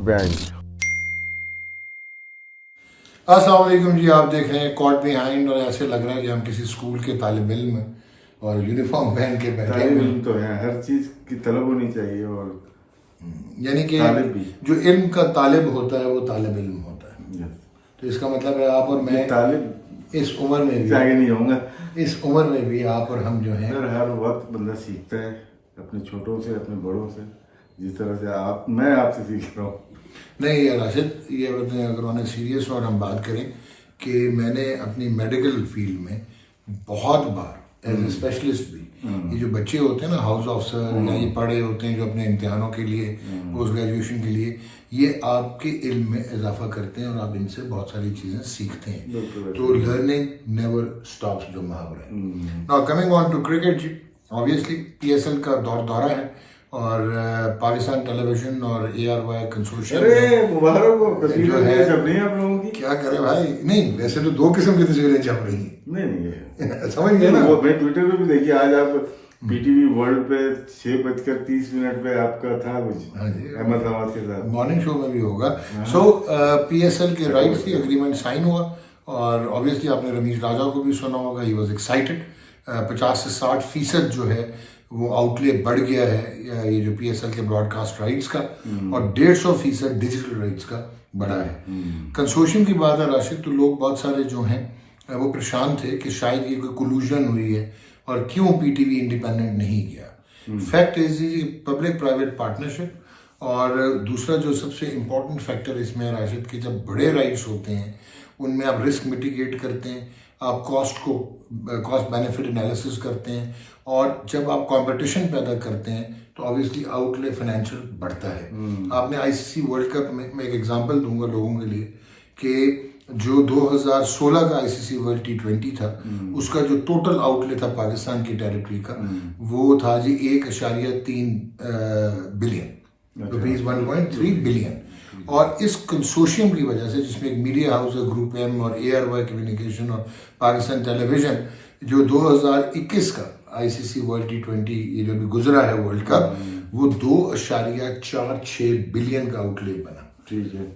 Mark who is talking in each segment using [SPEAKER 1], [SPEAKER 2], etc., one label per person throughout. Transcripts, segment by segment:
[SPEAKER 1] Bench.
[SPEAKER 2] अस्सलाम वालेकुम जी, आप देख रहे हैं कॉट बिहाइंड और ऐसे लग रहा है कि हम किसी स्कूल के तालिब इल्म हैं और यूनिफॉर्म पहन के बैठे
[SPEAKER 3] तालिब
[SPEAKER 2] हुए
[SPEAKER 3] इल्म तो है, हर चीज की तलब होनी चाहिए और
[SPEAKER 2] यानी कि
[SPEAKER 3] तालिब भी।
[SPEAKER 2] जो इल्म का तालिब होता है वो तालिब इल्म होता है।
[SPEAKER 3] यस।
[SPEAKER 2] तो इसका मतलब है आप और
[SPEAKER 3] ये
[SPEAKER 2] मैं
[SPEAKER 3] तालिब
[SPEAKER 2] इस उम्र में
[SPEAKER 3] से आगे
[SPEAKER 2] भी
[SPEAKER 3] नहीं होऊंगा।
[SPEAKER 2] इस उम्र में भी आप और हम जो हैं
[SPEAKER 3] सर, हर वक्त बंदा सीखता है अपने छोटों से, अपने बड़ों से। जिस तरह से मैं आपसे सीख रहा हूँ।
[SPEAKER 2] नहीं यार राशिद, ये बताएं अगर उन्हें सीरियस और हम बात करें कि मैंने अपनी मेडिकल फील्ड में बहुत बार एज ए स्पेशलिस्ट भी ये जो बच्चे होते हैं ना हाउस ऑफिसर या ये पढ़े होते हैं जो अपने इम्तिहानों के लिए पोस्ट ग्रेजुएशन के लिए ये आपके इल्म में इजाफा करते हैं और आप इनसे बहुत सारी चीज़ें सीखते हैं। तो लर्निंग नेवर स्टॉप्स जो मुहावरा है। Now coming on to cricket ji, obviously PSL का दौरा है और पाकिस्तान टेलीविजन और ARY कंसोर्शियम
[SPEAKER 3] अरे मुबारक हो,
[SPEAKER 2] जो
[SPEAKER 3] तस्वीरें
[SPEAKER 2] है
[SPEAKER 3] छप रही हैं आप लोगों की।
[SPEAKER 2] क्या करें भाई। नहीं वैसे तो दो किस्म की तस्वीरें छप रही हैं।
[SPEAKER 3] नहीं
[SPEAKER 2] समझ गए ना।
[SPEAKER 3] वो मैं ट्विटर पे भी देखिए, आज आप PTV वर्ल्ड पे 6:30 पे आपका था कुछ
[SPEAKER 2] हाँ जी,
[SPEAKER 3] अहमद नवाज के साथ
[SPEAKER 2] मॉर्निंग शो में भी होगा। सो PSL के राइट्स की एग्रीमेंट साइन हुआ और ऑब्वियसली आपने रमीज राजा को भी सुना होगा, ही वॉज एक्साइटेड। 50 से 60% जो है वो आउटले बढ़ गया है ये जो PSL के ब्रॉडकास्ट राइट्स का और 150% डिजिटल राइट्स का बढ़ा है। कंसोर्शियम की बात है राशिद, तो लोग बहुत सारे जो हैं वो परेशान थे कि शायद ये कोई कोलूजन हुई है और क्यों PTV इंडिपेंडेंट नहीं किया। Fact is public private partnership और दूसरा जो सबसे इम्पोर्टेंट फैक्टर इसमें राशिद कि जब बड़े राइट्स होते हैं उनमें आप रिस्क मिटिगेट करते हैं, आप कॉस्ट बेनिफिट एनालिसिस करते हैं और जब आप कंपटीशन पैदा करते हैं तो ऑब्वियसली आउटले फाइनेंशियल बढ़ता है। आपने ICC वर्ल्ड कप में मैं एक एग्जांपल दूंगा लोगों के लिए कि जो 2016 का ICC वर्ल्ड T20 था उसका जो टोटल आउटले था पाकिस्तान की टेरिटरी का वो था जी 1.3 बिलियन रुपीज, 1.3 बिलियन। और इस कंसोर्शियम की वजह से जिसमें एक मीडिया हाउस है ग्रुप M और ARY कम्युनिकेशन और पाकिस्तान टेलीविजन, जो 2021 का ICC वर्ल्ड T20 ये जो भी गुजरा है वर्ल्ड कप वो 2.46 बिलियन का आउटले बना।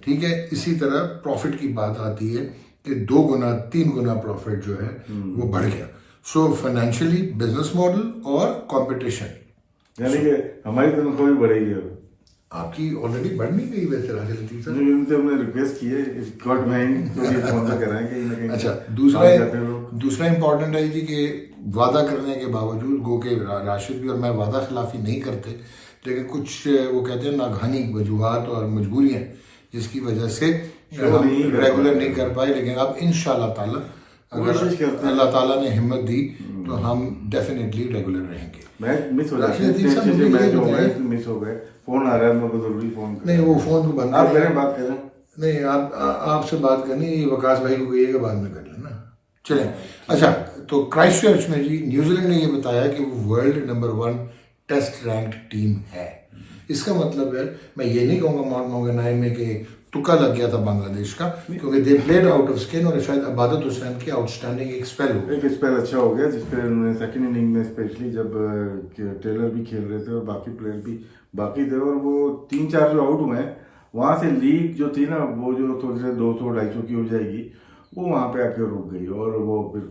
[SPEAKER 2] ठीक है। इसी तरह प्रॉफिट की बात आती है कि 2 गुना 3 गुना प्रॉफिट जो है वो बढ़ गया। सो फाइनेंशियली बिजनेस मॉडल और कंपटीशन,
[SPEAKER 3] यानी कि हमारी तनख्वाह भी बढ़ेगी अब।
[SPEAKER 2] आपकी ऑलरेडी बढ़ नहीं गई वैसे राजनीति सर।
[SPEAKER 3] उनसे हमने रिक्वेस्ट की है गॉड माइंड तो ये फोन कराएं कहीं ना कहीं।
[SPEAKER 2] अच्छा, दूसरा इम्पोर्टेंट है जी कि वादा करने के बावजूद गो के राशिद भी और मैं वादा खिलाफी नहीं करते, लेकिन कुछ वो कहते हैं नागहानी वजूहात और मजबूरियाँ जिसकी वजह से हम रेगुलर नहीं कर पाए, लेकिन अब इंशाल्लाह ताला अगर अल्लाह ताला ने हिम्मत दी तो हम डेफिनेटली रेगुलर रहेंगे।
[SPEAKER 3] मैच मिस हो जाते हैं, मिस हो गए, फोन आ रहा है मेरे को, जरूरी फोन
[SPEAKER 2] नहीं वो फोन तो बंद
[SPEAKER 3] आप करें, बात करें।
[SPEAKER 2] नहीं आपसे बात करनी है, वकास भाई को कहिएगा बाद में कर लेना। चलें। अच्छा, तो क्राइस्ट चर्च में जी न्यूजीलैंड ने ये बताया कि वो world number 1 test ranked team है। इसका मतलब है, मैं ये नहीं कहूँगा माउंट मॉन्गनाई में कि तुक्का लग गया था बांग्लादेश का, क्योंकि they played out of skin और शायद अबादत हुसैन की आउटस्टैंडिंग एक स्पेल
[SPEAKER 3] अच्छा हो गया जिसपे उन्होंने सेकंड इनिंग में स्पेशली जब टेलर भी खेल रहे थे और बाकी प्लेयर भी बाकी थे और वो 3-4 जो आउट हुए हैं वहाँ से लीड जो थी ना वो जो थोड़ी से 200-250 की हो जाएगी वो वहाँ पे आके रुक गई और वो फिर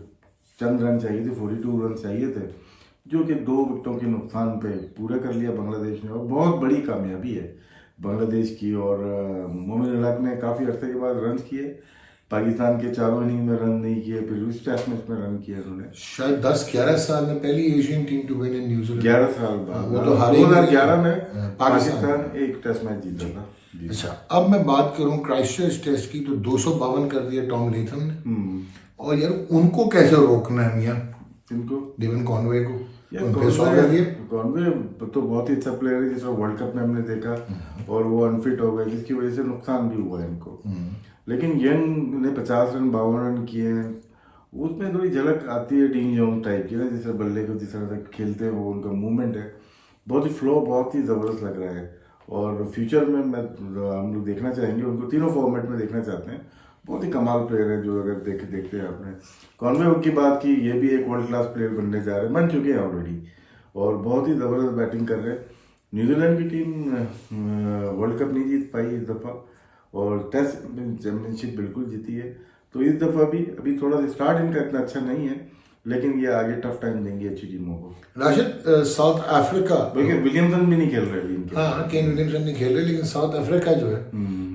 [SPEAKER 3] चंद रन चाहिए थे, 42 रन चाहिए थे जो कि 2 विकेटों के नुकसान पे पूरा कर लिया बांग्लादेश ने और बहुत बड़ी कामयाबी है बांग्लादेश की। और मोमिन अल हक ने काफ़ी अर्से के बाद रन किए, पाकिस्तान के 4 इनिंग में रन नहीं किए, फिर इस टेस्ट मैच में रन किए उन्होंने।
[SPEAKER 2] शायद 10-11 साल में पहली Asian team to win in न्यूजीलैंड।
[SPEAKER 3] 11 साल बाद
[SPEAKER 2] वो तो हारी
[SPEAKER 3] 2011 में पाकिस्तान एक टेस्ट मैच जीता था।
[SPEAKER 2] अच्छा, अब मैं बात करूं क्राइस्टचर्च टेस्ट की तो 252 कर दिया टॉम लेथम ने और यार उनको कैसे रोकना है मियाँ,
[SPEAKER 3] इनको
[SPEAKER 2] डेविन कॉनवे को
[SPEAKER 3] कॉनवे तो बहुत ही अच्छा प्लेयर है जिसको वर्ल्ड कप में हमने देखा और वो अनफिट हो गए जिसकी वजह से नुकसान भी हुआ है इनको। लेकिन यंग ने 50 रन 52 रन किए हैं, उसमें थोड़ी झलक आती है डीन जोन्स टाइप की ना, जैसे बल्ले को जिस तरह से खेलते हैं वो उनका मूवमेंट है बहुत ही फ्लो बहुत ही ज़बरदस्त लग रहा है और फ्यूचर में हम लोग देखना चाहेंगे उनको, तीनों फॉर्मेट में देखना चाहते हैं। बहुत ही कमाल प्लेयर है जो अगर देखते हैं आपने कॉनवे की बात की, ये भी एक वर्ल्ड क्लास प्लेयर बनने जा रहे हैं, बन चुके हैं ऑलरेडी और बहुत ही ज़बरदस्त बैटिंग कर रहे हैं। न्यूजीलैंड की टीम वर्ल्ड कप नहीं जीत पाई इस दफ़ा और टेस्ट चैम्पियनशिप बिल्कुल जीती है। तो इस दफ़ा भी अभी थोड़ा सा स्टार्ट इनका इतना अच्छा नहीं है, लेकिन ये आगे टफ टाइम देंगे अच्छी टीमों को।
[SPEAKER 2] राशिद, साउथ अफ्रीका,
[SPEAKER 3] बल्कि विलियमसन भी नहीं खेल रहे अभी इनके।
[SPEAKER 2] हाँ केन विलियमसन नहीं खेल रहे, लेकिन साउथ अफ्रीका जो है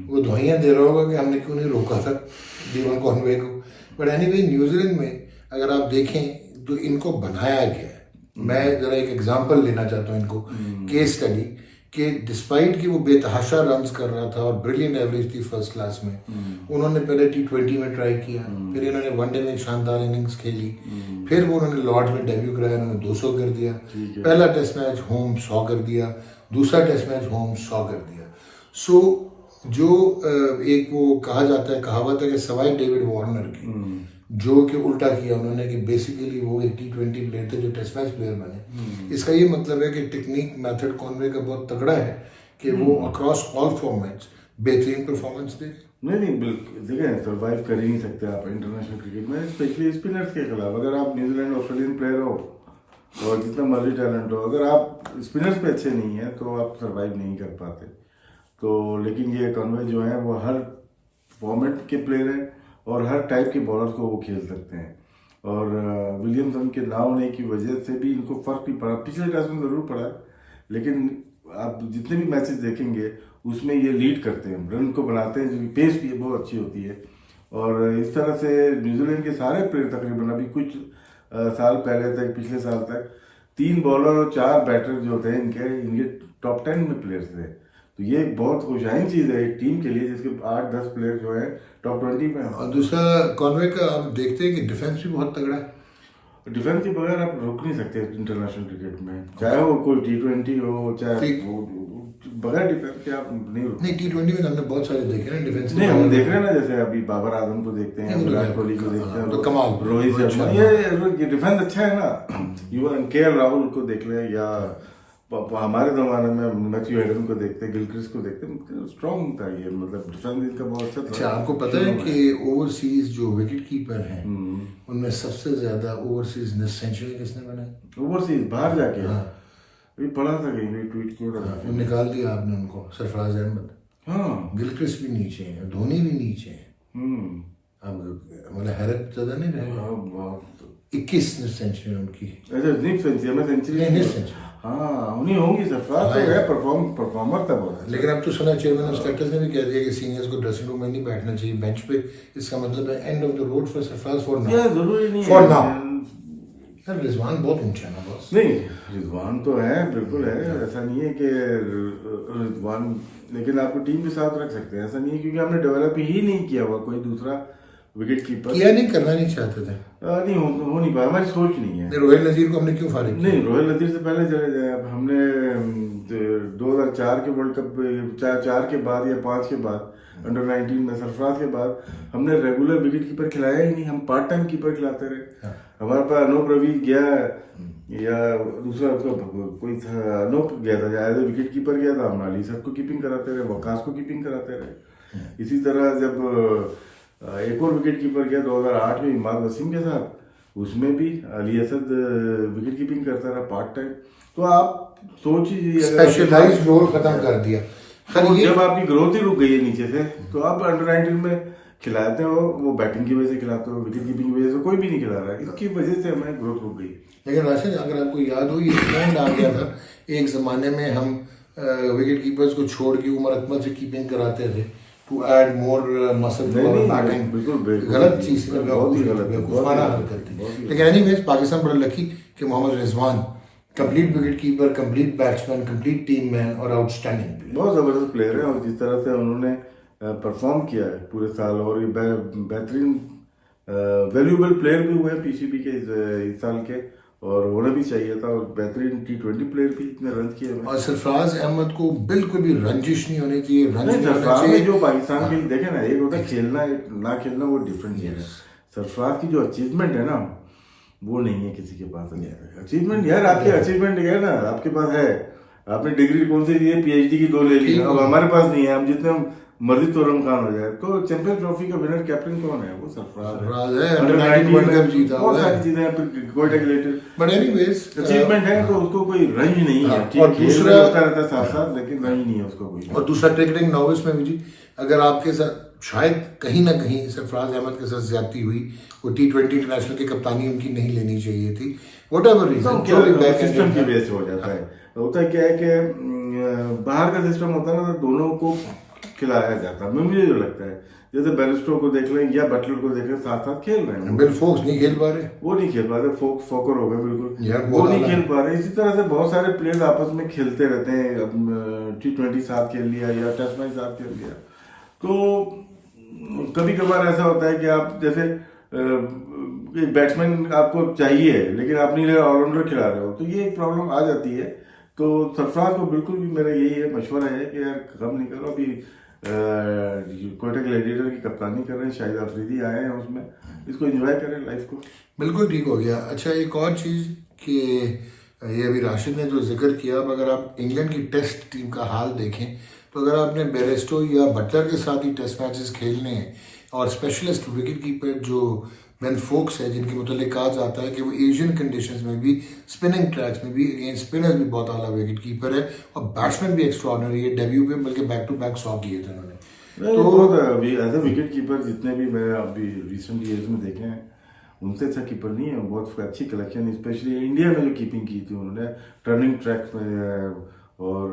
[SPEAKER 2] वो दुआइयां दे रहा होगा कि हमने क्यों नहीं रोका था डीवन कॉनवे को। बट एनीवे न्यूजीलैंड में अगर आप देखें तो इनको बनाया गया है। मैं जरा एक एग्जांपल लेना चाहता हूँ इनको, केस स्टडी कि डिस्पाइट कि वो बेतहाशा रन्स कर रहा था और ब्रिलियंट एवरेज थी फर्स्ट क्लास में, उन्होंने पहले T20 में ट्राई किया, फिर इन्होंने वनडे में शानदार इनिंग्स खेली, फिर वो उन्होंने लॉर्ड्स में डेब्यू कराया, उन्होंने 200 कर दिया, पहला टेस्ट मैच होम 100 कर दिया, दूसरा टेस्ट मैच होम 100 कर दिया। सो जो एक वो कहा जाता है, कहावत है कि सवाई डेविड वार्नर की, जो कि उल्टा किया उन्होंने कि बेसिकली वो एक T20 प्लेयर थे जो टेस्ट मैच प्लेयर बने। इसका ये मतलब है कि टेक्निक मेथड कॉनवे का बहुत तगड़ा है कि वो अक्रॉस ऑल फॉर्मेट्स बेहतरीन परफॉर्मेंस दे।
[SPEAKER 3] नहीं बिल्कुल, देखिए सर्वाइव कर ही नहीं सकते आप इंटरनेशनल क्रिकेट में, स्पेशली स्पिनर्स के खिलाफ। अगर आप न्यूजीलैंड ऑस्ट्रेलियन प्लेयर हो और जितना मर्जी टैलेंट हो, अगर आप स्पिनर्स पे अच्छे नहीं हैं तो आप सर्वाइव नहीं कर पाते। तो लेकिन ये कॉनवे जो है वो हर फॉर्मेट के प्लेयर हैं और हर टाइप के बॉलर्स को वो खेल सकते हैं। और विलियमसन के ना होने की वजह से भी इनको फर्क नहीं पड़ा, पिछले टेस्ट में ज़रूर पड़ा, लेकिन आप जितने भी मैचेस देखेंगे उसमें ये लीड करते हैं, रन को बनाते हैं, जो पेस भी बहुत अच्छी होती है। और इस तरह से न्यूजीलैंड के सारे प्लेयर तकरीबन अभी कुछ साल पहले तक, पिछले साल तक 3 बॉलर और 4 बैटर जो थे इनके टॉप 10 में प्लेयर्स थे। तो ये बहुत खुशहाइन चीज़ है एक टीम के लिए जिसके 8-10 प्लेयर जो है टॉप 20 में।
[SPEAKER 2] और दूसरा कॉनवे का आप देखते हैं कि डिफेंस भी बहुत तगड़ा है।
[SPEAKER 3] डिफेंस के बगैर आप रोक नहीं सकते इंटरनेशनल क्रिकेट में, चाहे वो कोई T20 हो, चाहे वो बगैर डिफेंस के आप नहीं रोक।
[SPEAKER 2] नहीं, T20 में हमने बहुत सारे देखे ना डिफेंस।
[SPEAKER 3] नहीं, हम देख रहे हैं ना, जैसे अभी बाबर आजम को देखते हैं, विराट कोहली को देखते हैं,
[SPEAKER 2] तो कमाल,
[SPEAKER 3] रोहित शर्मा, ये डिफेंस अच्छा है ना। युवन KL राहुल को देख ले, या हमारे जमाने में मैथ्यू हेडन को देखते, गिलक्रिस्ट को देखते, स्ट्रॉन्ग था ये, मतलब डिफेंस इनका बहुत अच्छा था।
[SPEAKER 2] अच्छा, आपको पता है कि ओवरसीज जो विकेट कीपर हैं उनमें सबसे ज्यादा ओवरसीज सेंचुरी किसने बनाई?
[SPEAKER 3] ओवरसीज बाहर जाके? अभी पढ़ा था कहीं, ट्वीट किया,
[SPEAKER 2] निकाल दिया आपने उनको, सरफराज अहमद।
[SPEAKER 3] हाँ,
[SPEAKER 2] गिलक्रिस्ट भी नीचे है, धोनी भी नीचे है। अब मतलब हैरत ज्यादा नहीं रहेगा। 21 सेंचुरी उनकी।
[SPEAKER 3] सेंचुरी हाँ उन्हीं होंगी, सरफराज तो है, परफॉर्मर था बहुत।
[SPEAKER 2] लेकिन अब तो सुना चेयरमैन ऑफ सेलेक्टर्स ने भी कह दिया कि सीनियर्स को ड्रेसिंग रूम में नहीं बैठना चाहिए, बेंच पे। इसका मतलब है and of the road for Sarfaraz for now.
[SPEAKER 3] यार जरूरी नहीं
[SPEAKER 2] फॉर
[SPEAKER 3] है
[SPEAKER 2] नाउ। यार रिजवान बहुत ऊंचा है ना बॉस।
[SPEAKER 3] नहीं, रिजवान तो है, बिल्कुल है, ऐसा नहीं है कि रिजवान, लेकिन आपको टीम के साथ रख सकते हैं, ऐसा नहीं है, क्योंकि हमने डेवलप ही नहीं किया हुआ कोई दूसरा विकेट कीपर।
[SPEAKER 2] किया नहीं, करना नहीं चाहते थे।
[SPEAKER 3] नहीं हो नहीं पाया, हमारी सोच नहीं है।
[SPEAKER 2] रोहिल नजीर को हमने क्यों फारिग किया?
[SPEAKER 3] नहीं, रोहिल नजीर से पहले चले जाए। अब हमने 2004 के वर्ल्ड कप, 4 के बाद या 5 के बाद, अंडर 19 में सरफराज के बाद हमने रेगुलर विकेट कीपर खिलाया ही नहीं, हम पार्ट टाइम कीपर खिलाते रहे। हमारे पास अनूप रवि गया या दूसरा कोई था, अनूप गया था, एज ए विकेट कीपर गया था, हम अली सर को कीपिंग कराते रहे, वकास को कीपिंग कराते रहे। इसी तरह जब एक और विकेट कीपर गया 2008 में इमाद वसीम के साथ, उसमें भी अली असद विकेट कीपिंग करता रहा पार्ट टाइम। तो आप सोचिए,
[SPEAKER 2] स्पेशलाइज्ड रोल खत्म कर दिया।
[SPEAKER 3] तो जब आपकी ग्रोथ ही रुक गई है नीचे से, तो आप अंडर 19 में खिलाते हो, वो बैटिंग की वजह से खिलाते हो, विकेट कीपिंग की वजह से कोई भी नहीं खिला रहा है, इसकी वजह से हमें ग्रोथ रुक गई।
[SPEAKER 2] लेकिन राशिद, अगर आपको याद हो, ये ट्रेंड आ गया था एक जमाने में, हम विकेट कीपर्स को छोड़ के उमर अकमल से कीपिंग कराते थे to add more muscle to our batting.
[SPEAKER 3] बिल्कुल
[SPEAKER 2] गलत चीज है,
[SPEAKER 3] बहुत ही गलत,
[SPEAKER 2] बेवकूफाना हरकत थी। लेकिन एनीवेज, पाकिस्तान बड़ा लकी कि Mohammad Rizwan complete wicket keeper, complete batsman, complete team man और आउटस्टैंडिंग, बहुत
[SPEAKER 3] जबरदस्त प्लेयर है। और जिस तरह से उन्होंने परफॉर्म किया है पूरे साल, और ये बेहतरीन वैल्यूएबल प्लेयर भी हुए हैं PCB के इस साल के, और होना भी चाहिए था, और बेहतरीन T20 प्लेयर भी इतने रन किए हैं।
[SPEAKER 2] और सरफराज अहमद को बिल्कुल भी रंजिश नहीं होनी चाहिए।
[SPEAKER 3] सरफराज में जो पाकिस्तान के लिए देखे ना, एक होता है खेलना, एक ना खेलना, वो डिफरेंट है। सरफराज की जो अचीवमेंट है ना, वो नहीं है किसी के पास। अचीवमेंट यार, आपकी अचीवमेंट है ना, आपके पास है, आपने डिग्री कौन सी ली है? PhD की 2 ले ली। अब हमारे पास नहीं है, हम जितने मर्जी तोरम खान हो जाए। तो चैंपियंस ट्रॉफी का विनर कैप्टन कौन है? वो सरफराज है।
[SPEAKER 2] अंडर 19 वर्ल्ड कप जीता,
[SPEAKER 3] बहुत सारी चीजें हैं, फिर कोयटा के रिलेटेड
[SPEAKER 2] बट एनीवेज
[SPEAKER 3] अचीवमेंट है। तो उसको कोई रंज नहीं है। ठीक,
[SPEAKER 2] और दूसरा
[SPEAKER 3] होता रहता है साथ साथ, लेकिन रंज नहीं है उसको कोई।
[SPEAKER 2] और दूसरा क्रिकेटिंग नॉविस में भी जी, अगर आपके साथ शायद कहीं ना कहीं सरफराज अहमद के साथ ज्यादती हुई, वो T20 इंटरनेशनल की कप्तानी उनकी नहीं लेनी चाहिए थी, वट एवर रीजन,
[SPEAKER 3] सिस्टम की वजह से हो जाता है। होता क्या है कि बाहर का सिस्टम होता है ना, तो दोनों को खिलाया जाता है। मुझे जो लगता है, जैसे बेरिस्टो को देख लें या बटलर को देख लें, साथ साथ खेल रहे हैं।
[SPEAKER 2] बिल फोक्स नहीं खेल पा रहे,
[SPEAKER 3] वो नहीं खेल पा रहे, फोकर हो गए बिल्कुल,
[SPEAKER 2] वो
[SPEAKER 3] नहीं खेल पा रहे। इसी तरह से बहुत सारे प्लेयर्स आपस में खेलते रहते हैं। T20 साथ खेल लिया या टेस्ट मैच साथ खेल लिया। तो कभी कभार ऐसा होता है कि आप जैसे एक बैट्समैन आपको चाहिए, लेकिन आप नहीं ऑलराउंडर खिला रहे हो, तो ये एक प्रॉब्लम आ जाती है। तो सरफराज को बिल्कुल भी मेरा यही है, मशवरा है कि यार कम नहीं करो। अभी कोयटा ग्लैडिएटर की कप्तानी कर रहे हैं, शाहिद अफरीदी आए हैं उसमें, इसको एंजॉय करें लाइफ को।
[SPEAKER 2] बिल्कुल ठीक हो गया। अच्छा, एक और चीज़ कि ये अभी राशिद ने जो जिक्र किया, अब अगर आप इंग्लैंड की टेस्ट टीम का हाल देखें, तो अगर आपने बेरेस्टो या बटलर के साथ ही टेस्ट मैचेस खेलने हैं, और स्पेशलिस्ट विकेट कीपर जो बेन फोक्स है, जिनके मुतालिक कहा जाता है कि वो एशियन कंडीशंस में भी, स्पिनिंग ट्रैक्स में भी, अगेंस्ट स्पिनर्स भी बहुत आला विकेट कीपर है, और बैट्समैन भी एक्स्ट्राऑर्डिनरी है। डेब्यू पे बल्कि बैक टू बैक 100 किए थे उन्होंने।
[SPEAKER 3] तो एज ए विकेट कीपर जितने भी मैंने अभी रिसेंट ईयर्स में देखे हैं, उनसे अच्छा कीपर नहीं है। बहुत अच्छी कलेक्शन, स्पेशली इंडिया में जो कीपिंग की थी उन्होंने, टर्निंग ट्रैक में और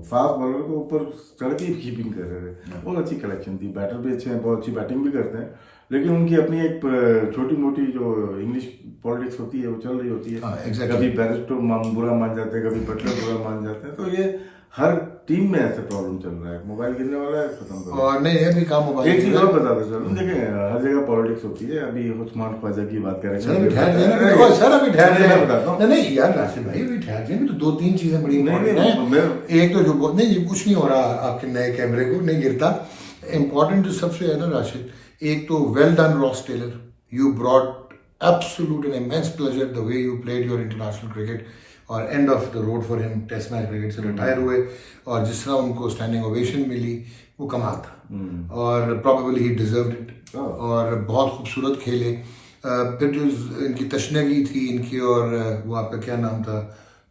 [SPEAKER 3] फास्ट बॉलर को ऊपर चढ़ के कीपिंग कर रहे थे। बहुत अच्छी कलेक्शन थी। बैटर भी अच्छे हैं, बहुत अच्छी बैटिंग भी करते हैं, लेकिन उनकी अपनी एक छोटी मोटी जो इंग्लिश पॉलिटिक्स होती है वो चल रही होती है। कभी बैरिस्टो बुरा मान जाते हैं, कभी बटलर बुरा मान जाते हैं। तो ये हर टीम में ऐसा प्रॉब्लम चल रहा है। मोबाइल गिरने वाला है, खत्म करो।
[SPEAKER 2] और नहीं है भी काम मोबाइल।
[SPEAKER 3] एक चीज और बताते चलो, देखें हर जगह पॉलिटिक्स होती है। अभी उस्मान ख्वाजा की बात करेंगे।
[SPEAKER 2] सर अभी ठहर बताता हूँ। नहीं यार राशिद भाई, अभी ठहर जाएंगे तो 2-3 चीजें बड़ी इंपॉर्टेंट हैं। एक तो जो नहीं, ये कुछ नहीं हो रहा आपके नए कैमरे को, नहीं गिरता। इंपॉर्टेंट जो सबसे है ना राशिद, एक तो well done Ross Taylor, you brought absolute an immense pleasure the way you played your international cricket, और end of the road for him. Test match cricket से रिटायर हुए, और जिस तरह उनको स्टैंडिंग ओवेशन मिली, वो कमाल था, और प्रॉबेबली ही डिजर्व्ड इट, और बहुत खूबसूरत खेले। फिर जो इनकी तशनगी थी इनकी, और वो आपका क्या नाम था,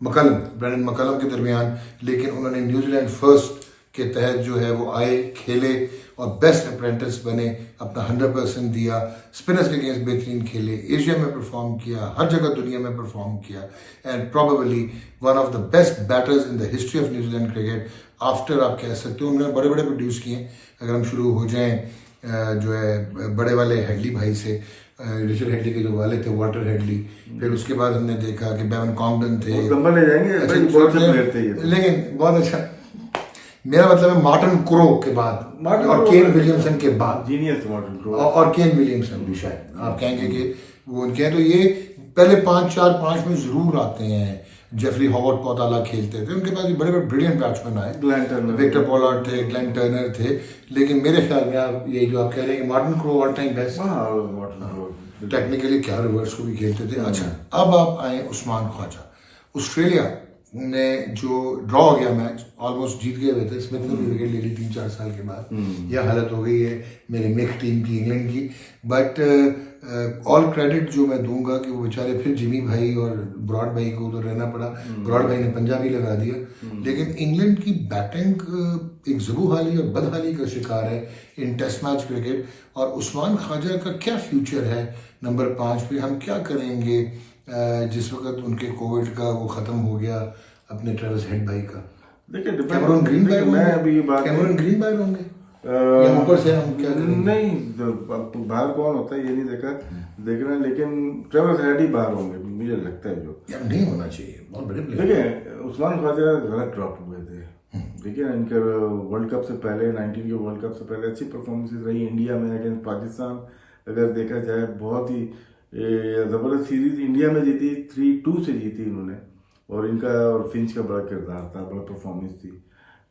[SPEAKER 2] मकलम, ब्रेंडन मकलम के दरमियान, लेकिन उन्होंने न्यूजीलैंड फर्स्ट के तहत जो है वो आए, खेले, और बेस्ट अप्रेंटिस बने, अपना 100% दिया, स्पिनर्स के अगेंस्ट बेहतरीन खेले, एशिया में परफॉर्म किया, हर जगह दुनिया में परफॉर्म किया, and probably one of the best batters in the history of New Zealand cricket. After आप कह सकते हो उन्होंने बड़े बड़े प्रोड्यूस किए। अगर हम शुरू हो जाएं जो है बड़े वाले हेडली भाई से, रिचर्ड हेडली के जो वाले थे वॉल्टर हेडली, फिर उसके बाद हमने देखा कि बेवन कॉन्गडन थे, लेकिन बहुत अच्छा, मेरा मतलब है मार्टिन क्रो के बाद और केन विलियमसन के बाद,
[SPEAKER 3] जीनियस मार्टिन क्रो,
[SPEAKER 2] और केन विलियमसन भी शायद आप कहेंगे कि वो उनके हैं। तो ये पहले 5 में जरूर आते हैं। जेफरी हॉवर्ड बहुत आला खेलते थे, उनके पास भी बड़े बड़े ब्रिलियंट बैट्समैन आए, विक्टर पोलार्ड थे, ग्लेन टर्नर थे, लेकिन मेरे ख्याल में आप ये जो आप कह रहे हैं कि Martin crow all time best, technically क्या रिवर्स को भी खेलते थे। अच्छा, अब आप आए उस्मान ख्वाजा। ऑस्ट्रेलिया ने जो ड्रॉ हो गया मैच, ऑलमोस्ट जीत गए हुए थे, स्मिथ ने भी विकेट ले ली 3-4 साल के बाद। यह हालत हो गई है मेरे मिक्स टीम की, इंग्लैंड की। बट ऑल क्रेडिट जो मैं दूंगा कि वो बेचारे फिर जिमी भाई और ब्रॉड भाई को तो रहना पड़ा, ब्रॉड भाई ने पंजाबी लगा दिया, लेकिन इंग्लैंड की बैटिंग एक ज़बूहाली और बदहाली का शिकार है इन टेस्ट मैच क्रिकेट। और उस्मान ख्वाजा का क्या फ्यूचर है नंबर 5 पे, हम क्या करेंगे जिस वक्त उनके कोविड का वो ख़त्म हो गया, अपने ट्रेविस हेड भाई का।
[SPEAKER 3] देखिए
[SPEAKER 2] कैमरून ग्रीन बाय होंगे, कैमरून ग्रीन बाय होंगे या ऊपर से हम क्या करेंगे?
[SPEAKER 3] नहीं, बाहर कौन होता है ये नहीं देखना, लेकिन ट्रेविस हेड ही बाहर होंगे मुझे लगता है। जो
[SPEAKER 2] यार नहीं होना चाहिए, बहुत बड़े प्लेयर।
[SPEAKER 3] देखिए उस्मान ख्वाजा गलत ड्रॉप हुए थे। देखिए इनके वर्ल्ड कप से पहले, 19 के वर्ल्ड कप से पहले अच्छी परफॉर्मेंसेज रही इंडिया में अगेंस्ट पाकिस्तान। अगर देखा जाए बहुत ही जबरदस्त सीरीज इंडिया में जीती, 3-2 से जीती इन्होंने, और इनका और फिंच का बड़ा किरदार था, बड़ा परफॉर्मेंस थी।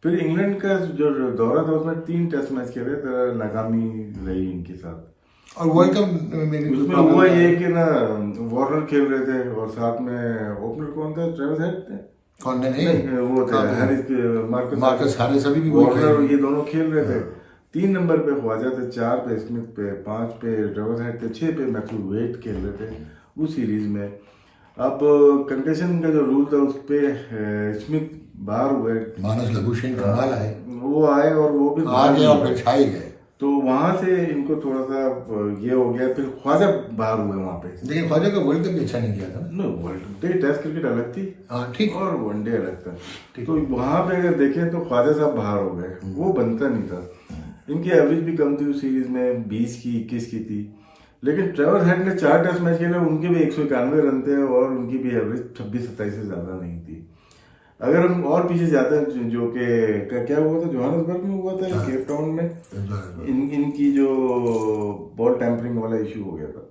[SPEAKER 3] फिर इंग्लैंड का जो दौरा था उसमें 3 टेस्ट मैच खेले तो नाकामी रही इनके साथ।
[SPEAKER 2] और वर्ल्ड कप में
[SPEAKER 3] उसमें हुआ ये कि ना वार्नर खेल रहे थे, और साथ में ओपनर कौन था, ट्रेविस हेड थे,
[SPEAKER 2] कौन ने नहीं
[SPEAKER 3] वो थे
[SPEAKER 2] मार्कस हैरिस अभी भी वही खेल
[SPEAKER 3] वार्नर,
[SPEAKER 2] रहे
[SPEAKER 3] ये दोनों खेल रहे थे। 3 नंबर पे ख्वाजा थे, 4 पे स्मिथ पे, 5 पे ट्रेवर हेड थे, 6 पे मैथ्यू वेट खेल रहे थे उस सीरीज में। अब कंटेशन का जो रूल था उस पे स्मिथ बाहर हुए,
[SPEAKER 2] मानस लघुशेन कमाल आए,
[SPEAKER 3] वो आए और वो भी
[SPEAKER 2] आ गए और फिर छाई गए।
[SPEAKER 3] तो वहां से इनको थोड़ा सा ये हो गया, फिर ख्वाजा बाहर हुए वहां पे।
[SPEAKER 2] लेकिन ख्वाजा का वर्ल्ड कप भी अच्छा नहीं किया था ना।
[SPEAKER 3] वर्ल्ड डे टेस्ट क्रिकेट अलग थी,
[SPEAKER 2] हाँ ठीक,
[SPEAKER 3] और वनडे अलग था। तो वहां पे अगर देखें तो ख्वाजा साहब बाहर हो गए, वो बनता नहीं था। इनकी एवरेज भी कम थी उस सीरीज में, 20 की 21 की थी। लेकिन ट्रेवर हेड ने 4 टेस्ट मैच खेले, उनके भी 191 रन थे और उनकी भी एवरेज 26-27 से ज्यादा नहीं थी। अगर हम और पीछे जाते हैं, जो कि क्या हुआ था जोहान्सबर्ग में हुआ था, केप टाउन में इनकी जो बॉल टैंपरिंग वाला इशू हो गया था,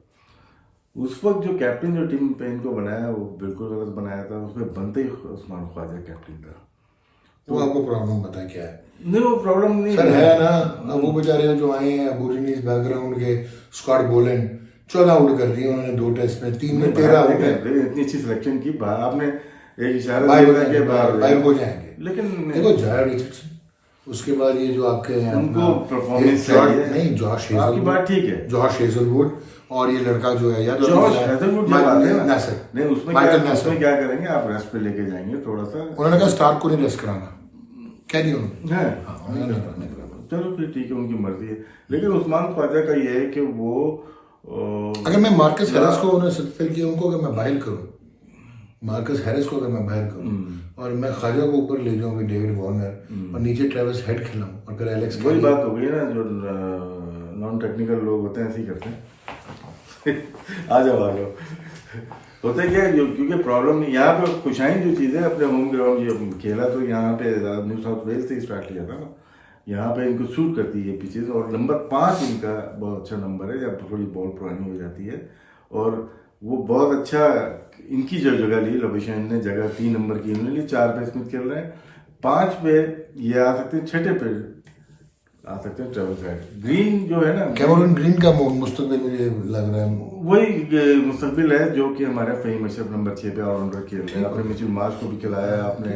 [SPEAKER 3] उस वक्त जो कैप्टन जो टीम पे इनको बनाया वो बिल्कुल गलत बनाया था। उसमें बनते ही उस्मान ख्वाजा कैप्टन था।
[SPEAKER 2] तो आपको प्रॉब्लम पता क्या है?
[SPEAKER 3] नहीं, वो प्रॉब्लम नहीं
[SPEAKER 2] सर है ना। अब वो बेचारे जो आए हैं अबोरिजिनीज बैकग्राउंड के, स्कॉट बोलैंड 14 आउट कर दिए उन्होंने 2 टेस्ट में, 3 में 13 आउट है।
[SPEAKER 3] इतनी अच्छी सिलेक्शन की, आपने एक इशारा
[SPEAKER 2] बाहर
[SPEAKER 3] दिया कि बाहर
[SPEAKER 2] हो जाएंगे।
[SPEAKER 3] लेकिन
[SPEAKER 2] देखो जाया रिचर्डसन, उसके बाद ये जो आपके हैं
[SPEAKER 3] उनको परफॉर्मेंस
[SPEAKER 2] नहीं, जॉश हेजलवुड,
[SPEAKER 3] आपकी बात ठीक है,
[SPEAKER 2] जॉश हेजलवुड और ये लड़का जो है, या तो
[SPEAKER 3] जॉश हेजलवुड
[SPEAKER 2] नहीं,
[SPEAKER 3] उसमें क्या करेंगे, आप रेस्ट पे लेके जाएंगे थोड़ा सा।
[SPEAKER 2] उन्होंने कहा स्टार्क को नहीं रेस्ट कराना, कह दिया उन्होंने।
[SPEAKER 3] चलो फिर ठीक है, उनकी मर्जी है। लेकिन उस्मान ख्वाजा का ये है कि वो
[SPEAKER 2] अगर मैं मार्कस हैरिस को उन्होंने सत्तर किया, उनको अगर मैं बाहर करूं, मार्कस हैरिस को अगर मैं बाहर करूं और मैं ख्वाजा को ऊपर ले जाऊं डेविड वार्नर और नीचे ट्रेविस हेड खिलाऊं और फिर एलेक्स,
[SPEAKER 3] वही बात हो गई ना, जो नॉन टेक्निकल लोग होते हैं ऐसे ही करते हैं। आ जाओ होता है क्या, क्योंकि प्रॉब्लम नहीं यहाँ पे। खुशाइन जो चीज़ है, अपने होम ग्राउंड ये खेला तो यहाँ पे न्यू साउथ वेल्स से स्टार्ट किया था ना, यहाँ पे इनको शूट करती है पिचेस। और नंबर 5 इनका बहुत अच्छा नंबर है, जब थोड़ी बॉल पुरानी हो जाती है। और वो बहुत अच्छा इनकी जो जगह ली लबुशेन ने, जगह 3 नंबर की इन्होंने ली। 4 पे स्मिथ खेल रहे हैं, 5 पे ये आ सकते हैं, 6 पे आ सकते हैं ट्रेविस हेड। ग्रीन जो है ना,
[SPEAKER 2] कैमरून ग्रीन का मुस्तकबिल मुझे लग रहा है
[SPEAKER 3] वही मुस्तकबिल है जो कि हमारे फ़हीम अशरफ नंबर 6 पे ऑलराउंडर खेल रहे हैं। आपने मिचेल मार्श को भी खिलाया, आपने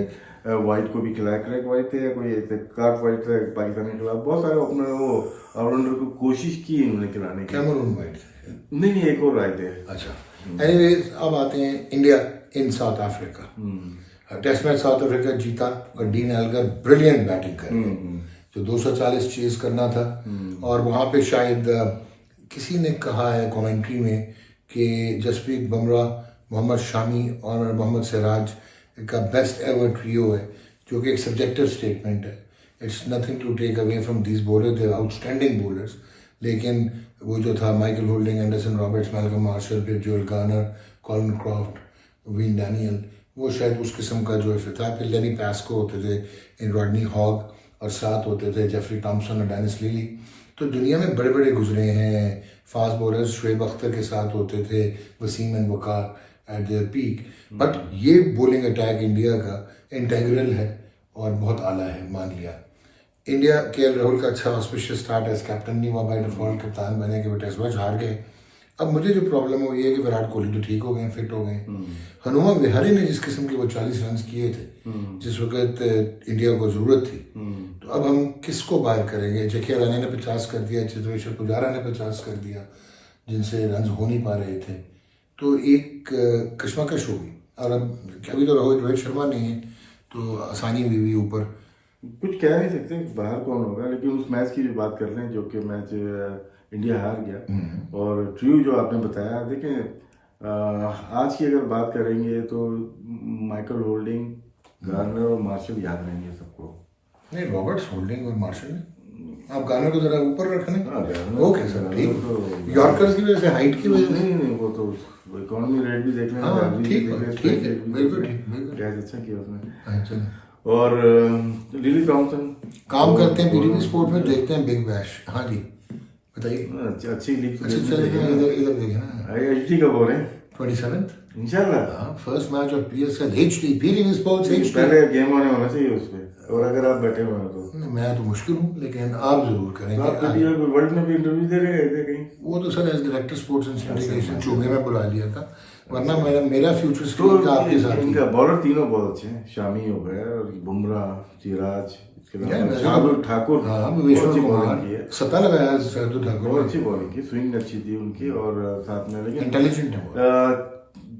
[SPEAKER 3] वाइट को भी खिलाया, क्रैक वाइट थे या कोई कार्ट वाइट थे पाकिस्तान के खिलाफ, बहुत सारे ओपनर वो ऑलराउंडर को कोशिश की इन्होंने खिलाने की।
[SPEAKER 2] कैमरून वाइट
[SPEAKER 3] नहीं, एक और आए थे।
[SPEAKER 2] अच्छा, एनीवेज अब आते हैं India in South Africa. Test match South Africa जीता और डीन एल्गर ब्रिलियंट बैटिंग कर जो 240 चेज करना था। और वहाँ पे शायद किसी ने कहा है कमेंट्री में कि जसप्रीत बुमराह, मोहम्मद शामी और मोहम्मद सिराज का बेस्ट एवर ट्रियो है, जो कि एक सब्जेक्टिव स्टेटमेंट है। It's nothing to take away from these bowlers, they outstanding bowlers. लेकिन वो जो था Michael Holding, Anderson Roberts, Malcolm Marshall, फिर Joel Garner, Colin Croft, Wayne Daniel, वो शायद उस किस्म का जो है था। फिर लेनी पैस्को होते थे, इन रॉडनी हॉग, और साथ होते थे जेफरी थॉम्सन और डेनिस लीली। तो दुनिया में बड़े बड़े गुजरे हैं फास्ट बॉलर्स। शुएब अख्तर के साथ होते थे Wasim and Waqar at their peak. But ये बॉलिंग अटैक इंडिया का इंटेग्रल है और बहुत आला है, मान लिया। इंडिया केएल राहुल का अच्छा ऑस्पिशियस स्टार्ट है, कैप्टन नहीं हुआ बाय डिफॉल्ट, कप्तान बने के टेस्ट मैच हार गए। अब मुझे जो प्रॉब्लम है ये है कि विराट कोहली तो ठीक हो गए, फिट हो गए। हनुमा विहारी ने जिस किस्म के वो 40 रन किए थे जिस वक्त इंडिया को जरूरत थी, तो अब हम किसको बाहर करेंगे? जकिया रानी ने 50 कर दिया, चित्रेश्वर पुजारा ने 50 कर दिया, जिनसे रन हो नहीं पा रहे थे। तो एक कश्मकश होगी। और अब अभी तो रोहित शर्मा नहीं है, तो आसानी हुई हुई ऊपर।
[SPEAKER 3] कुछ कह नहीं सकते बाहर कौन होगा, लेकिन उस मैच की भी बात कर लें जो कि मैच इंडिया हार गया। और ट्रू जो आपने बताया, देखें आज की अगर बात करेंगे तो माइकल होल्डिंग, गार्नर और मार्शल याद रहेंगे सबको।
[SPEAKER 2] नहीं, रॉबर्ट्स, होल्डिंग और मार्शल ने, आप गार्नर को जरा ऊपर रखने। ओके सर, ठीक। यॉर्कर्स की वजह से, हाइट की वजह से
[SPEAKER 3] नहीं, वो तो इकोनॉमी रेट भी देख लें,
[SPEAKER 2] ठीक है, बिल्कुल ठीक,
[SPEAKER 3] कैच अच्छा किया उसने।
[SPEAKER 2] चलो।
[SPEAKER 3] और लिली थॉम्सन
[SPEAKER 2] काम करते हैं बीडीपी स्पोर्ट में, देखते हैं बिग बैश। हाँ जी, बताइए।
[SPEAKER 3] अच्छी लीग
[SPEAKER 2] अच्छा चलेगा, इधर देखें ना।
[SPEAKER 3] एचडी का बोल रहे हैं,
[SPEAKER 2] 27th।
[SPEAKER 3] इंशाल्लाह।
[SPEAKER 2] First match of PSL HD, PDN Sports HD।
[SPEAKER 3] पहले गेम होने होना चाहिए उस पे, और अगर आप बैठे हुए हो तो।
[SPEAKER 2] मैं तो मुश्किल हूँ, लेकिन आप जरूर
[SPEAKER 3] तो आप
[SPEAKER 2] करेंगे।
[SPEAKER 3] वर्ल्ड में भी इंटरव्यू दे रहे थे कहीं?
[SPEAKER 2] वो तो sir as director sports and syndication चूमे में बुला लिया था, वरना मेरा फ्यूचर
[SPEAKER 3] तो
[SPEAKER 2] स्क्रीन का आपके साथ ही।
[SPEAKER 3] इनका बॉलर तीनों बहुत अच्छे हैं, शामी हो गए और बुमराह, सिराज, इसके
[SPEAKER 2] यार,
[SPEAKER 3] अलावा शार्दुल ठाकुर।
[SPEAKER 2] हाँ,
[SPEAKER 3] बहुत
[SPEAKER 2] विश्व
[SPEAKER 3] अच्छी
[SPEAKER 2] कुमार
[SPEAKER 3] बॉलिंग की है,
[SPEAKER 2] सत्ता लगाया शार्दुल ठाकुर
[SPEAKER 3] बहुत
[SPEAKER 2] ने।
[SPEAKER 3] अच्छी बॉलिंग की, स्विंग अच्छी थी उनकी, और साथ में लेकिन
[SPEAKER 2] इंटेलिजेंट है वो।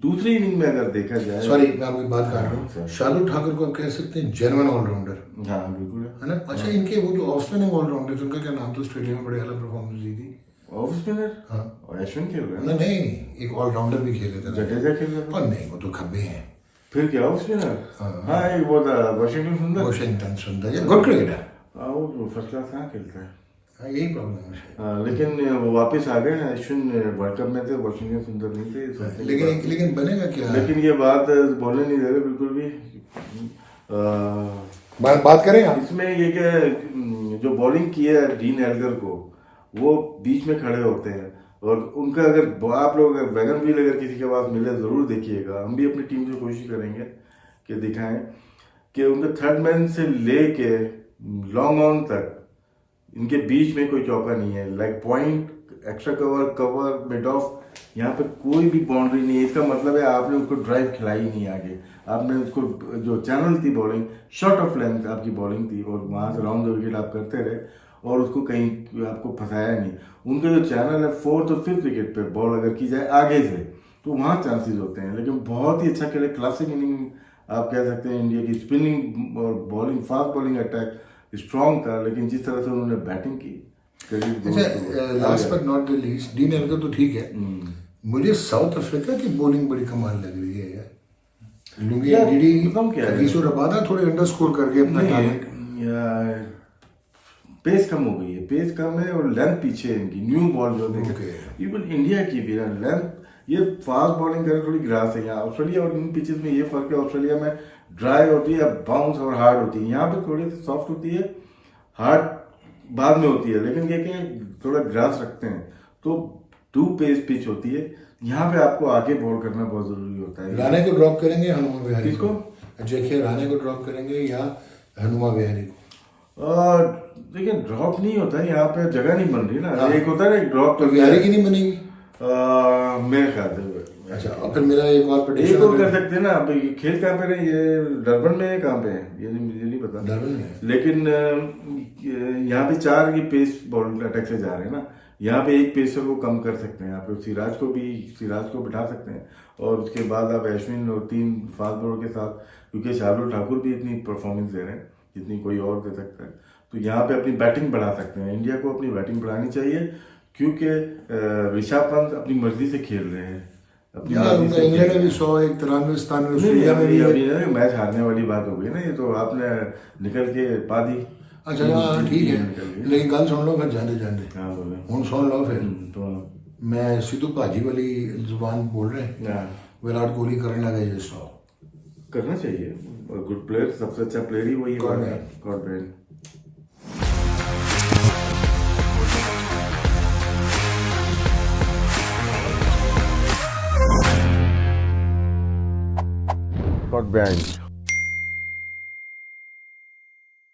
[SPEAKER 3] दूसरी इनिंग में अगर देखा जाए,
[SPEAKER 2] सॉरी मैं आपकी बात कर रहा हूँ,
[SPEAKER 3] हाँ,
[SPEAKER 2] शार्दुल ठाकुर को आप कह सकते हैं जेन्युइन ऑलराउंडर,
[SPEAKER 3] हाँ बिल्कुल
[SPEAKER 2] है ना। अच्छा, इनके वो जो ऑफ स्पिनिंग ऑलराउंडर, उनका क्या नाम था, ऑस्ट्रेलिया में बड़े अलग परफॉर्मेंस दी थी।
[SPEAKER 3] Off spinner.
[SPEAKER 2] हाँ,
[SPEAKER 3] और अश्विन खेल रहे हैं,
[SPEAKER 2] नहीं, एक ऑलराउंडर भी खेले थे।
[SPEAKER 3] जडेजा खेल रहे
[SPEAKER 2] और नहीं, वो तो खब्बे हैं।
[SPEAKER 3] फिर क्या ऑफ स्पिनर? हाँ, एक वो था वाशिंगटन सुंदर।
[SPEAKER 2] वॉशिंगटन सुंदर गुड क्रिकेटर।
[SPEAKER 3] हाँ, वो फर्स्ट क्लास कहाँ खेलता है।
[SPEAKER 2] हाँ, यही प्रॉब्लम है।
[SPEAKER 3] हाँ, लेकिन वो वापस आ गए। अश्विन वर्ल्ड कप में थे, वाशिंगटन सुंदर नहीं थे इस वजह से।
[SPEAKER 2] लेकिन बनेगा क्या?
[SPEAKER 3] लेकिन ये बात बोलने नहीं दे रहे बिल्कुल भी।
[SPEAKER 2] बात करें आप।
[SPEAKER 3] इसमें ये कि जो बॉलिंग की है डीन एल्गर को, वो बीच में खड़े होते हैं, और उनका अगर आप लोग अगर वैगन व्हील अगर किसी के पास मिले जरूर देखिएगा। हम भी अपनी टीम से कोशिश करेंगे कि दिखाएं कि उनके थर्ड मैन से लेके लॉन्ग ऑन तक इनके बीच में कोई चौका नहीं है। Like point, extra cover, mid of, यहाँ पे कोई भी बाउंड्री नहीं है। इसका मतलब है आपने उसको ड्राइव खिलाई नहीं आगे, आपने उसको जो चैनल थी बॉलिंग, शॉर्ट ऑफ लेंथ आपकी बॉलिंग थी, और वहाँ से राउंड द विकेट आप करते रहे और उसको कहीं आपको फंसाया नहीं। उनका जो चैनल है 4th और 5th विकेट पे बॉल अगर की जाए आगे से, तो वहाँ चांसेस होते हैं। लेकिन बहुत ही अच्छा खेले, क्लासिक इनिंग आप कह सकते हैं। इंडिया की स्पिनिंग और bowling, fast bowling attack strong था, लेकिन जिस तरह से उन्होंने बैटिंग की।
[SPEAKER 2] Last but not the least, dean Elgar तो ठीक है, मुझे साउथ अफ्रीका की बॉलिंग बड़ी कमाल लग रही है यार। लुंगी डीडी रबादा थोड़े अंडरस्कोर करके अपना टैलेंट।
[SPEAKER 3] पेस कम हो गई है, पेस कम है, और लेंथ पीछे है इनकी। न्यू बॉल जो देखे, इवन इंडिया की भी लेंथ, ये फास्ट बॉलिंग करे थोड़ी ग्रास है। यहाँ ऑस्ट्रेलिया और इन पिचेस में ये फर्क है, ऑस्ट्रेलिया में ड्राई होती है, बाउंस और हार्ड होती है, यहाँ पे थोड़ी सी सॉफ्ट होती है, हार्ड बाद में होती है। लेकिन ये कि थोड़ा ग्रास रखते हैं, तो 2 पेस पिच होती है। यहाँ पे आपको आगे बॉल करना बहुत जरूरी होता है।
[SPEAKER 2] राणे को ड्रॉप करेंगे, हनुमा विहारी
[SPEAKER 3] किसको?
[SPEAKER 2] देखिए, राणे को ड्रॉप करेंगे या हनुमा विहारी को?
[SPEAKER 3] देखिए, ड्रॉप नहीं होता है यहाँ पे, जगह नहीं बन रही ना। हाँ। एक होता है ना ड्रॉप,
[SPEAKER 2] तो विहारी की नहीं बनेगी
[SPEAKER 3] मेरे ख्याल से।
[SPEAKER 2] अच्छा, और फिर मेरा एक और
[SPEAKER 3] प्रेडिक्शन, एक और कर सकते हैं ना। अब ये खेल कहाँ पे रहे, ये डरबन में है, कहाँ पे है ये मुझे नहीं पता।
[SPEAKER 2] डरबन में, लेकिन
[SPEAKER 3] यहाँ पे 4 ये पेस बॉल अटैक से जा रहे हैं ना। यहाँ पे एक पेसर को कम कर सकते हैं, यहाँ पे सिराज को बिठा सकते हैं, और उसके बाद आप अश्विन और 3 फास्ट बॉलर के साथ, क्योंकि शार्दुल ठाकुर भी इतनी परफॉर्मेंस दे रहे हैं जितनी कोई और दे सकता है, तो यहाँ पे अपनी बैटिंग बढ़ा सकते हैं। इंडिया को अपनी बैटिंग बढ़ानी चाहिए, क्योंकि ऋषभ पंत अपनी मर्जी से खेल रहे हैं।
[SPEAKER 2] इंग्लैंड में भी 100, 93, ऑस्ट्रेलिया में भी
[SPEAKER 3] मैच हारने वाली बात हो गई ना, ये तो आपने निकल के पा दी।
[SPEAKER 2] अच्छा, हाँ ठीक है, लेकिन गल सुन लो फिर जाने
[SPEAKER 3] हाँ बोले,
[SPEAKER 2] हूँ सुन लो फिर।
[SPEAKER 3] तो
[SPEAKER 2] मैं सिद्धू भाजी वाली जुबान बोल रहे हैं, विराट कोहली करने लगा ये 100
[SPEAKER 3] करना चाहिए, और गुड प्लेयर, सबसे अच्छा प्लेयर ही वही है। God band